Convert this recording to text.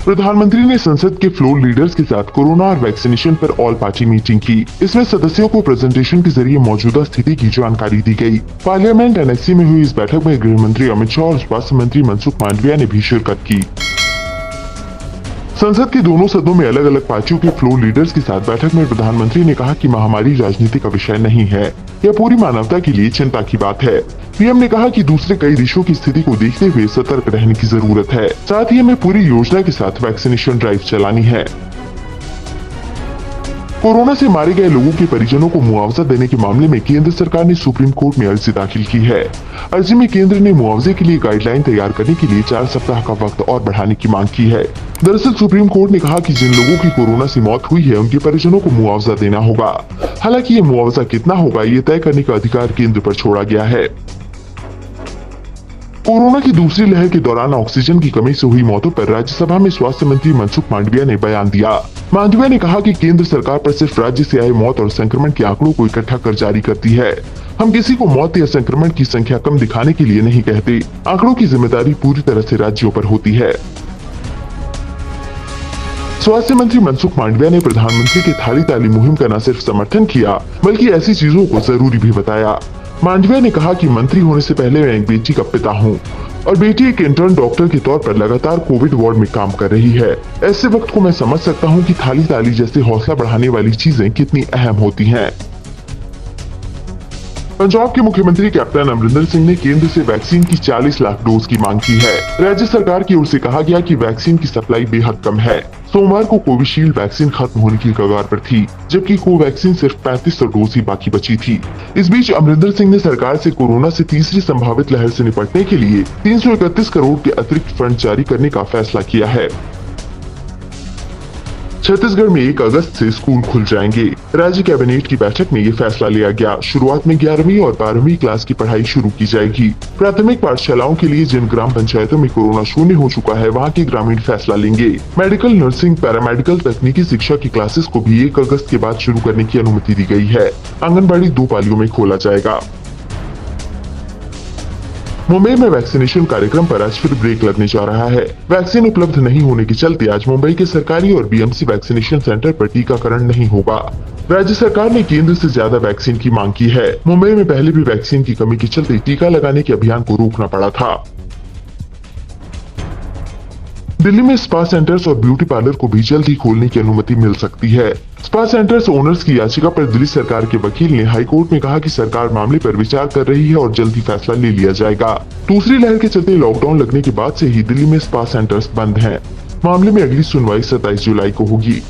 प्रधानमंत्री ने संसद के फ्लोर लीडर्स के साथ कोरोना और वैक्सीनेशन पर ऑल पार्टी मीटिंग की। इसमें सदस्यों को प्रेजेंटेशन के जरिए मौजूदा स्थिति की जानकारी दी गई। पार्लियामेंट एनेक्सी में हुई इस बैठक में गृह मंत्री अमित शाह और स्वास्थ्य मंत्री मनसुख मांडविया ने भी शिरकत की। संसद के दोनों सदनों में अलग अलग पार्टियों के फ्लोर लीडर्स के साथ बैठक में प्रधानमंत्री ने कहा कि महामारी राजनीति का विषय नहीं है, यह पूरी मानवता के लिए चिंता की बात है। पीएम ने कहा कि दूसरे कई देशों की स्थिति को देखते हुए सतर्क रहने की जरूरत है। साथ ही हमें पूरी योजना के साथ वैक्सीनेशन ड्राइव चलानी है। कोरोना से मारे गए लोगों के परिजनों को मुआवजा देने के मामले में केंद्र सरकार ने सुप्रीम कोर्ट में अर्जी दाखिल की है। अर्जी में केंद्र ने मुआवजे के लिए गाइडलाइन तैयार करने के लिए 4 सप्ताह का वक्त और बढ़ाने की मांग की है। दरअसल सुप्रीम कोर्ट ने कहा कि जिन लोगों की कोरोना से मौत हुई है उनके परिजनों को मुआवजा देना होगा। हालांकि ये मुआवजा कितना होगा ये तय करने का अधिकार केंद्र पर छोड़ा गया है। कोरोना की दूसरी लहर के दौरान ऑक्सीजन की कमी से हुई मौतों पर राज्यसभा में स्वास्थ्य मंत्री मनसुख मांडविया ने बयान दिया। मांडविया ने कहा कि केंद्र सरकार पर सिर्फ राज्य से आए मौत और संक्रमण के आंकड़ों को इकट्ठा कर जारी करती है। हम किसी को मौत या संक्रमण की संख्या कम दिखाने के लिए नहीं कहते। आंकड़ों की जिम्मेदारी पूरी तरह से राज्यों पर होती है। स्वास्थ्य मंत्री मनसुख मांडविया ने प्रधानमंत्री की थाली ताली मुहिम का न सिर्फ समर्थन किया बल्कि ऐसी चीजों को जरूरी भी बताया। मांडविया ने कहा कि मंत्री होने से पहले मैं एक बेटी का पिता हूं और बेटी एक इंटर्न डॉक्टर के तौर पर लगातार कोविड वार्ड में काम कर रही है। ऐसे वक्त को मैं समझ सकता हूं कि थाली ताली जैसे हौसला बढ़ाने वाली चीजें कितनी अहम होती हैं। पंजाब के मुख्यमंत्री कैप्टन अमरिंदर सिंह ने केंद्र से वैक्सीन की 40 लाख डोज की मांग की है। राज्य सरकार की ओर से कहा गया कि वैक्सीन की सप्लाई बेहद कम है। सोमवार को कोविशील्ड वैक्सीन खत्म होने की कगार पर थी, जबकि कोवैक्सीन सिर्फ 3500 डोज ही बाकी बची थी। इस बीच अमरिंदर सिंह ने सरकार से कोरोना से तीसरी संभावित लहर से निपटने के लिए 331 करोड़ के अतिरिक्त फंड जारी करने का फैसला किया है। छत्तीसगढ़ में 1 अगस्त से स्कूल खुल जाएंगे। राज्य कैबिनेट की बैठक में ये फैसला लिया गया। शुरुआत में 11वीं और 12वीं क्लास की पढ़ाई शुरू की जाएगी। प्राथमिक पाठशालाओं के लिए जिन ग्राम पंचायतों में कोरोना शून्य हो चुका है वहां के ग्रामीण फैसला लेंगे। मेडिकल, नर्सिंग, पैरामेडिकल, तकनीकी शिक्षा की क्लासेस को भी 1 अगस्त के बाद शुरू करने की अनुमति दी गई है। आंगनबाड़ी 2 पालियों में खोला जाएगा। मुंबई में वैक्सीनेशन कार्यक्रम पर आज फिर ब्रेक लगने जा रहा है। वैक्सीन उपलब्ध नहीं होने के चलते आज मुंबई के सरकारी और बीएमसी वैक्सीनेशन सेंटर पर टीकाकरण नहीं होगा। राज्य सरकार ने केंद्र से ज्यादा वैक्सीन की मांग की है। मुंबई में पहले भी वैक्सीन की कमी के चलते टीका लगाने के अभियान को रोकना पड़ा था। दिल्ली में स्पा सेंटर्स और ब्यूटी पार्लर को भी जल्द ही खोलने की अनुमति मिल सकती है। स्पा सेंटर्स ओनर्स की याचिका पर दिल्ली सरकार के वकील ने हाईकोर्ट में कहा कि सरकार मामले पर विचार कर रही है और जल्द ही फैसला ले लिया जाएगा। दूसरी लहर के चलते लॉकडाउन लगने के बाद से ही दिल्ली में स्पा सेंटर्स बंद हैं। मामले में अगली सुनवाई 27 जुलाई को होगी।